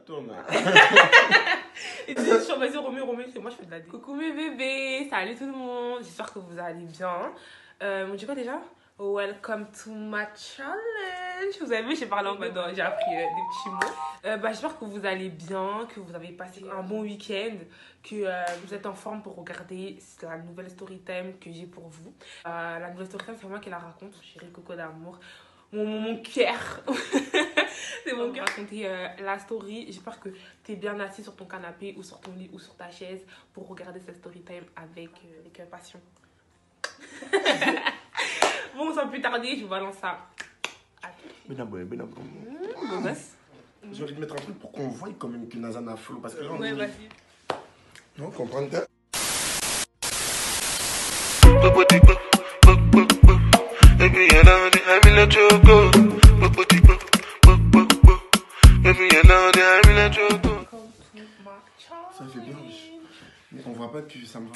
tourne. Et tu dis, vas-y, remets, c'est moi, je fais de la dé. Coucou mes bébés, salut tout le monde, j'espère que vous allez bien. On dit quoi déjà? Welcome to my challenge. Vous avez vu, j'ai parlé en mode, j'ai appris des petits mots. J'espère que vous allez bien, que vous avez passé un bon week-end, que vous êtes en forme pour regarder la nouvelle story time que j'ai pour vous. La nouvelle story time, c'est moi qui la raconte, chérie Coco d'amour. Mon cœur. C'est mon cœur. Raconter la story. J'espère que tu es bien assis sur ton canapé ou sur ton lit ou sur ta chaise pour regarder cette story time avec passion. Bon, sans plus tarder, je vous balance ça. Benabo. Beau gosse. J'ai envie de mettre un truc pour qu'on voie quand même que Nazan a flow. Parce que là, on ouais, dit... vas-y. Non, comprendre que... Ça fait bien, mais on voit pas que ça me va.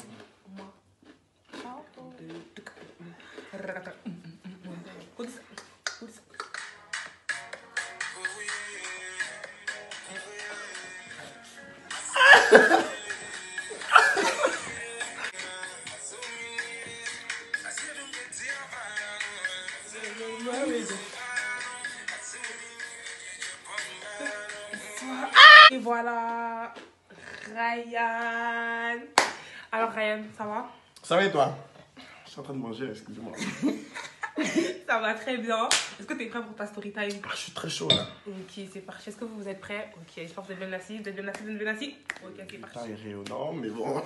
Et voilà, Ryan. Alors Ryan, ça va? Ça va et toi? Je suis en train de manger, excusez-moi. Ça va très bien. Est-ce que tu es prêt pour ta story time? Je suis très chaud là. Ok, c'est parti. Est-ce que vous êtes prêts? Ok, j'espère que vous êtes bien assis. Vous êtes bien assis? Ok, c'est parti. Non, mais bon.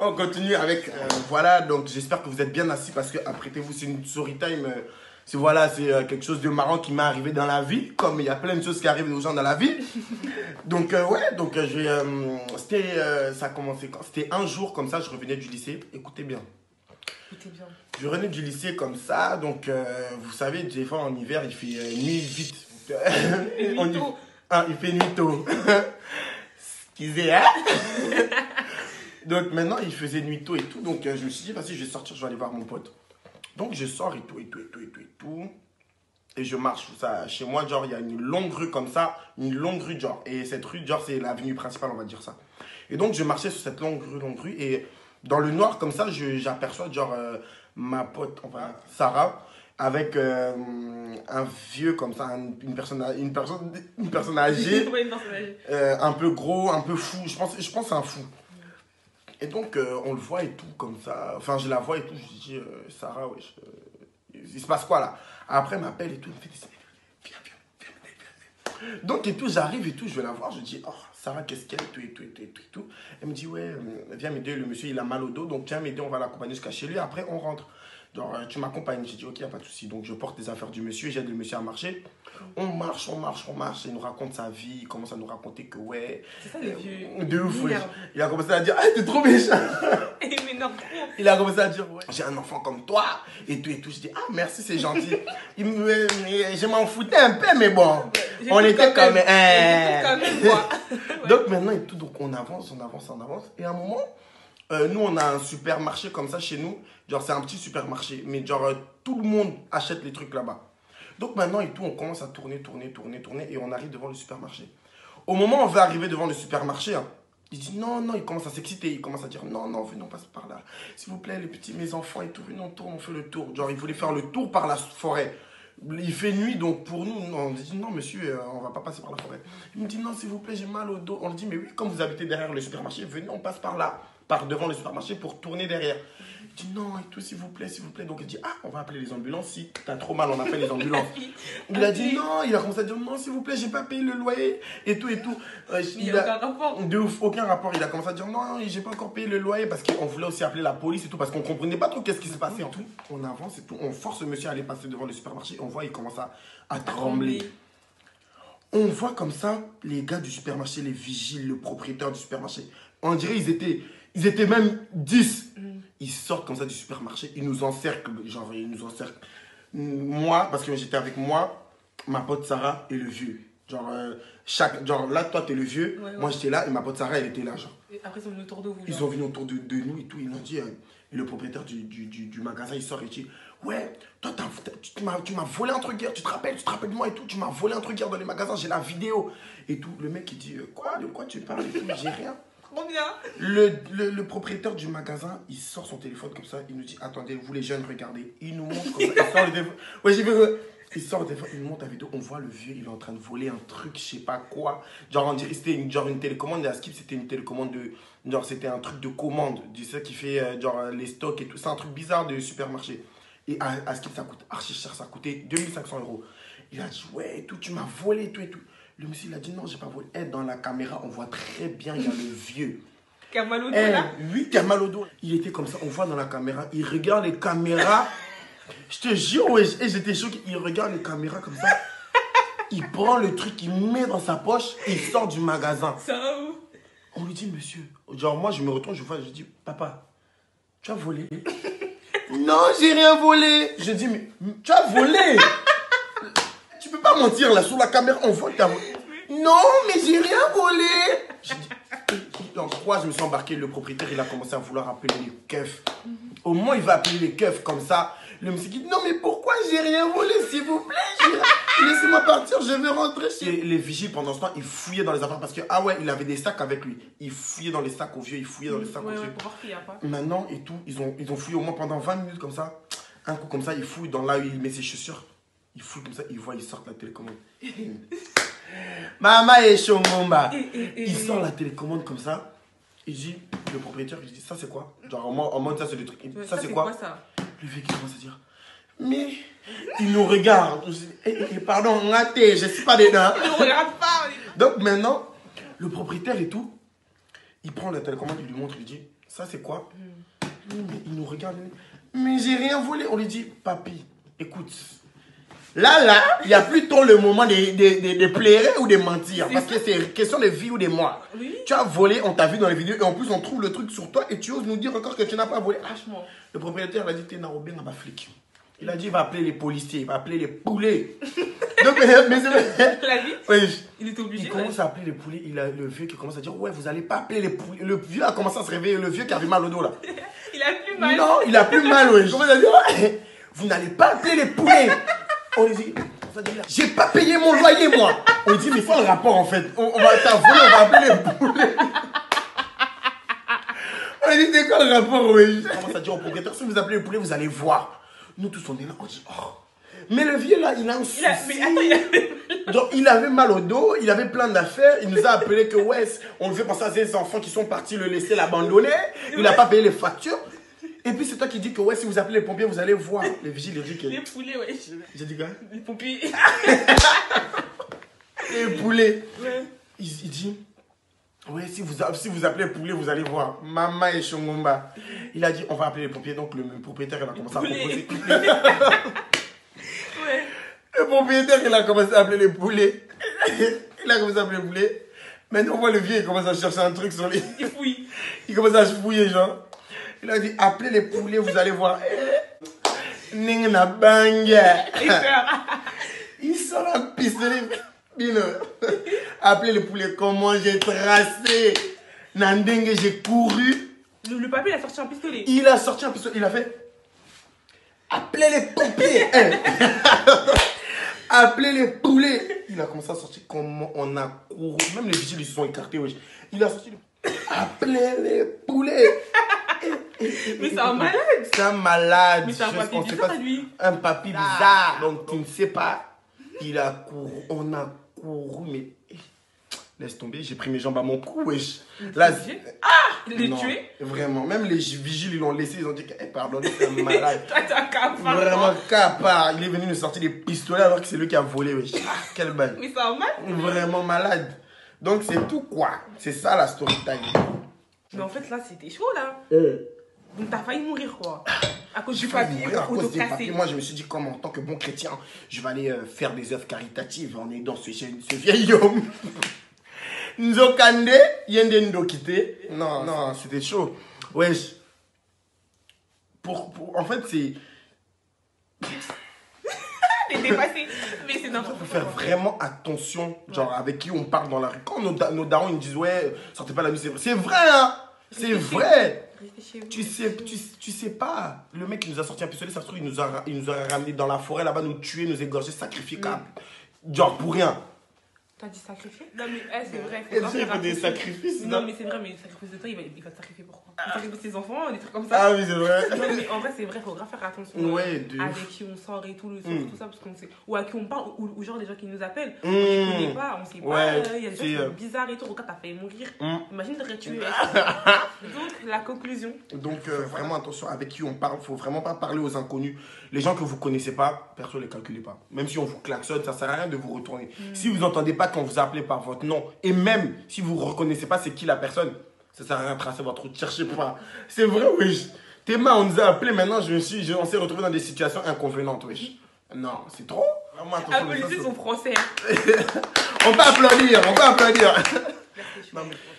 On continue avec... voilà, donc j'espère que vous êtes bien assis parce que, apprêtez-vous, c'est une story time... c'est quelque chose de marrant qui m'est arrivé dans la vie, comme il y a plein de choses qui arrivent aux gens dans la vie. Donc, ça a commencé quand? C'était un jour comme ça, je revenais du lycée. Écoutez bien. Je revenais du lycée comme ça, donc vous savez, des fois en hiver, il fait nuit vite. Il fait nuit tôt. Excusez, hein? Donc maintenant, il faisait nuit tôt et tout, donc je me suis dit, vas-y, je vais sortir, je vais aller voir mon pote. Donc je sors et tout. Et je marche, ça, chez moi, genre, il y a une longue rue comme ça, une longue rue, genre. Et cette rue, genre, c'est l'avenue principale, on va dire ça. Et donc, je marchais sur cette longue rue. Et dans le noir, comme ça, j'aperçois, genre, ma pote, enfin, Sarah, avec un vieux, comme ça, une personne âgée. Un peu gros, un peu fou. Je pense que c'est un fou. Et donc, on le voit et tout, comme ça. Enfin, je la vois et tout. Je dis, Sarah, wesh, il se passe quoi là? Après, elle m'appelle et tout. Elle me fait des viens. Donc, et tout, j'arrive et tout. Je vais la voir. Je dis, oh, Sarah, qu'est-ce qu'elle et tout. Elle me dit, ouais, viens m'aider. Le monsieur, il a mal au dos. Donc, viens m'aider. On va l'accompagner jusqu'à chez lui. Après, on rentre. Genre, tu m'accompagnes. J'ai dit, ok, y a pas de souci. Donc, je porte les affaires du monsieur. J'aide le monsieur à marcher. On marche. Il nous raconte sa vie. Il commence à nous raconter que, ouais. C'est ça, les vieux. De ouf, ouais. Il a commencé à dire, ah, t'es trop méchant. Il a commencé à dire, ouais, j'ai un enfant comme toi. Et tout. Je dis, ah, merci, c'est gentil. Je m'en foutais un peu, mais bon. On était quand même. Donc, maintenant, et tout. Donc, on avance. Et à un moment, nous, on a un supermarché comme ça chez nous. Genre, c'est un petit supermarché. Mais genre, tout le monde achète les trucs là-bas. Donc, maintenant, et tout, on commence à tourner. Et on arrive devant le supermarché. Au moment où on va arriver devant le supermarché, hein, il dit non, il commence à s'exciter. Il commence à dire non, venez, on passe par là. S'il vous plaît, mes enfants et tout, venez, on fait le tour. Genre, il voulait faire le tour par la forêt. Il fait nuit, donc pour nous, on dit non, monsieur, on va pas passer par la forêt. Il me dit non, s'il vous plaît, j'ai mal au dos. On lui dit, mais oui, comme vous habitez derrière le supermarché, venez, on passe par là, par devant le supermarché pour tourner derrière. Il dit non, et tout, s'il vous plaît. Donc il dit, ah, on va appeler les ambulances. Si t'as trop mal, on appelle les ambulances. Il a dit non, il a commencé à dire non, s'il vous plaît, j'ai pas payé le loyer. Et tout. Il n'y a aucun rapport. De ouf, aucun rapport. Il a commencé à dire non, j'ai pas encore payé le loyer parce qu'on voulait aussi appeler la police et tout, parce qu'on comprenait pas trop qu'est-ce qui se passait en tout. On avance et tout, on force le monsieur à aller passer devant le supermarché. On voit, il commence à trembler. On voit comme ça les gars du supermarché, les vigiles, le propriétaire du supermarché. On dirait ils étaient même 10. Ils sortent comme ça du supermarché, ils nous encerclent. Moi, parce que j'étais avec moi, ma pote Sarah et le vieux. Genre là, toi, t'es le vieux. Ouais. Moi, j'étais là et ma pote Sarah, elle était là. Genre. Et après, ils sont venus autour de vous. Ils sont venus autour de nous et tout. Ils nous ont dit, et le propriétaire du magasin, il sort et dit, Ouais, toi, tu m'as volé un truc hier, tu te rappelles de moi et tout, tu m'as volé un truc hier dans les magasins, j'ai la vidéo. Et tout, le mec, il dit, quoi, de quoi tu parles et tout, j'ai rien. Trop bien. Le propriétaire du magasin, il sort son téléphone comme ça, il nous dit, attendez, vous les jeunes, regardez. Il nous montre comme ça, il sort le téléphone. Ouais, j'ai vu, il sort le téléphone, il nous montre la vidéo, on voit le vieux, il est en train de voler un truc, je sais pas quoi. Genre, on dirait, c'était une télécommande, et à Skip, c'était une télécommande de, genre, c'était un truc de commande, tu sais, qui fait, genre, les stocks et tout, c'est un truc bizarre de supermarché. Et à Skip, ça coûte archi cher, ça a coûté 2500 €. Il a dit, ouais, et tout, tu m'as volé, et tout, et tout. Le monsieur, il a dit, non, j'ai pas volé. Eh, dans la caméra, on voit très bien, il y a le vieux. Qui a mal au dos, là. Oui, qui a mal au dos. Il était comme ça, on voit dans la caméra, il regarde les caméras. Je te jure, ouais, et j'étais choqué. Il regarde les caméras comme ça. Il prend le truc, il met dans sa poche et il sort du magasin. Ça va où? On lui dit, monsieur. Genre, moi, je me retourne, je vois, je dis, papa, tu as volé? Non, j'ai rien volé. Je dis, mais tu as volé? Tu peux pas mentir là, sur la caméra, on voit que tu as volé. Non, mais j'ai rien volé. Je dis, en quoi je me suis embarqué, le propriétaire, il a commencé à vouloir appeler les keufs. Au moins, il va appeler les keufs comme ça. Le monsieur dit, non, mais pourquoi j'ai rien volé, s'il vous plaît? Laissez-moi partir, je veux rentrer chez... Les vigiles, pendant ce temps, ils fouillaient dans les affaires parce que, ah ouais, il avait des sacs avec lui. Il fouillait dans les sacs aux vieux, il fouillait dans les sacs aux vieux. Pour voir qu'il y a pas. Maintenant, et tout, ils ont fouillé au moins pendant 20 minutes comme ça. Un coup comme ça, il fouille dans là où il met ses chaussures. Il fouille comme ça, il voit, il sort la télécommande. Maman et Chongomba. Il sort la télécommande comme ça. Il dit, le propriétaire, il dit, ça c'est quoi? Genre en mode ça c'est des trucs. Ça c'est quoi ça? Le vieux qui commence à dire, mais il nous regarde. Pardon, raté, je suis pas dedans. Il nous regarde pas. Donc maintenant, le propriétaire et tout, il prend la télécommande, il lui montre, il dit, ça c'est quoi? Mais il nous regarde, mais j'ai rien volé. On lui dit, papy, écoute. Là, il n'y a plus trop le moment de plairer ou de mentir. Parce que c'est question de vie ou de mort. Oui. Tu as volé, on t'a vu dans les vidéos et en plus on trouve le truc sur toi et tu oses nous dire encore que tu n'as pas volé. Franchement. Le propriétaire a dit, t'es narobé dans ma flic. Il a dit, il va appeler les policiers, il va appeler les poulets. Donc, mais c'est vrai. La vie, oui. il est obligé. Il commence à appeler les poulets. Le vieux qui commence à dire, ouais, vous n'allez pas appeler les poulets. Le vieux a commencé à se réveiller, le vieux qui avait mal au dos là. Il a plus mal. Non, il a plus mal, ouais. Il commence à dire, ouais, vous n'allez pas appeler les poulets. On lui dit, j'ai pas payé mon loyer, moi. On lui dit, mais c'est le rapport en fait. On va t'avouer, on va appeler les poulets. On lui dit, c'est quoi le rapport, oui? On commence à dire au propriétaire, si vous appelez les poulets, vous allez voir. Nous tous, on est là, on dit, oh. Mais le vieux là, il a un souci. Donc, il avait mal au dos, il avait plein d'affaires. Il nous a appelé que, ouais, on le fait penser à ces enfants qui sont partis le laisser l'abandonner. Il n'a pas payé les factures. Et puis c'est toi qui dis que ouais, si vous appelez les pompiers, vous allez voir. Les vigiles, ils disent que... Les poulets, ouais. J'ai dit quoi? Les pompiers. Les poulets. Ouais. Il dit, ouais, si vous appelez les poulets, vous allez voir. Maman et Chongomba. Il a dit, on va appeler les pompiers. Donc le propriétaire, il a commencé à proposer. Ouais. Le propriétaire, il a commencé à appeler les poulets. Il a commencé à appeler les poulets. Maintenant, on voit le vieux, il commence à chercher un truc sur les... Il fouille. Il commence à fouiller, genre. Il a dit, appelez les poulets, vous allez voir. Ningna banga. Il sort un pistolet. Appelez les poulets, comment j'ai tracé. Nandenge, j'ai couru. Le papier, il a sorti un pistolet. Il a sorti un pistolet. Il a fait, appelez les pompiers. Appelez les poulets. Il a commencé à sortir comment on a couru. Même les vigiles, ils se sont écartés. Ouais. Il a sorti, appelez les poulets. Mais c'est un malade. C'est un malade. Mais c'est un papier bizarre, lui. Un papier bizarre. Donc, tu ne sais pas. Il a couru. On a couru, mais... Laisse tomber, j'ai pris mes jambes à mon cou, wesh. Là, il est tué. Vraiment. Même les vigiles, ils l'ont laissé. Ils ont dit, pardon, c'est un malade. Toi, t'es un capard. Vraiment capard. Il est venu nous sortir des pistolets alors que c'est lui qui a volé, wesh. Quelle balle. Mais c'est un malade. Vraiment malade. Donc, c'est tout, quoi. C'est ça, la story time. Mais en fait, là, c'était chaud, là. Donc, t'as failli mourir, quoi. À cause du papier, à au dos cause des cassé. papiers. Moi, je me suis dit, comme en tant que bon chrétien, je vais aller faire des œuvres caritatives en aidant ce vieil homme. Nzokande, yende ndokite. Non, c'était chaud. Wesh. En fait, c'est... T'es dépassé. Mais c'est n'importe quoi. Il faut faire vraiment attention, genre, avec qui on parle dans la rue. Quand nos darons, ils nous disent, ouais, sortez pas la nuit, c'est vrai. C'est vrai, hein. C'est vrai. Restez chez vous. Tu sais pas. Le mec qui nous a sorti un pistolet, ça se trouve, il nous a ramené dans la forêt là-bas, nous tuer, nous égorger, sacrifier. Genre pour rien. T'as dit sacrifier? Non, mais c'est vrai. Il faut des sacrifices. Non, mais c'est vrai, mais sacrifice de toi, il va te sacrifier pourquoi? Il sacrifie ses enfants, des trucs comme ça. Ah oui, c'est vrai. Non, mais en vrai, c'est vrai, faut grave faire attention. Ouais, avec qui on sort et tout, le soir, tout ça, parce qu'on sait. Ou à qui on parle, ou genre les gens qui nous appellent. On les connaît pas, on sait pas. Il y a des choses qui sont bizarres et tout. Regarde, t'as failli mourir. Imagine de tuer. Donc, la conclusion. Donc, vraiment attention avec qui on parle. Faut vraiment pas parler aux inconnus. Les gens que vous connaissez pas, perso, les calculez pas. Même si on vous klaxonne, ça sert à rien de vous retourner. Si vous entendez pas quand vous appelez par votre nom, et même si vous reconnaissez pas c'est qui la personne, ça sert à rien de tracer votre route. Cherchez pas. C'est vrai, wesh. Théma, on nous a appelé maintenant, on s'est retrouvé dans des situations inconvénientes, wesh. Non, c'est trop. Vraiment attention. Les policiers sont français. On peut applaudir, on peut applaudir.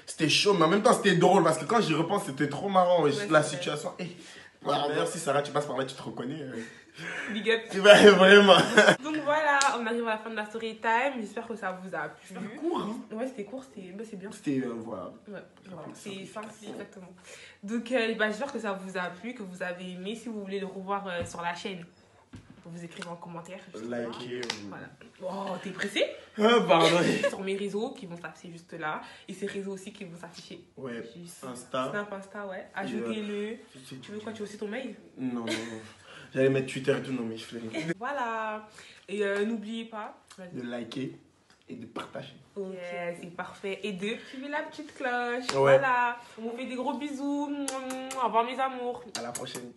C'était chaud, mais en même temps c'était drôle parce que quand j'y repense, c'était trop marrant, wesh, la situation. Voilà, d'ailleurs, si Sarah, tu passes par là, tu te reconnais. Big up. Vraiment. Donc voilà, on arrive à la fin de la story time. J'espère que ça vous a plu. C'était court, hein? Ouais, c'était court, c'est bien. C'était, voilà. Ouais, c'est simple, exactement. Donc j'espère que ça vous a plu, que vous avez aimé. Si vous voulez le revoir sur la chaîne, vous écrivez en commentaire. Likez. Voilà. Oh, t'es pressé? Pardon. Sur mes réseaux qui vont s'afficher juste là. Et ces réseaux aussi qui vont s'afficher. Ouais, juste Insta. Snap, Insta, ouais. Ajoutez-le. Tu veux quoi? Tu veux aussi ton mail? Non. J'allais mettre Twitter et tout, non mais je fais. Voilà. Et n'oubliez pas de liker et de partager. Ok, c'est parfait. Et de activer la petite cloche. Ouais. Voilà. On vous fait des gros bisous. Au revoir mes amours. À la prochaine.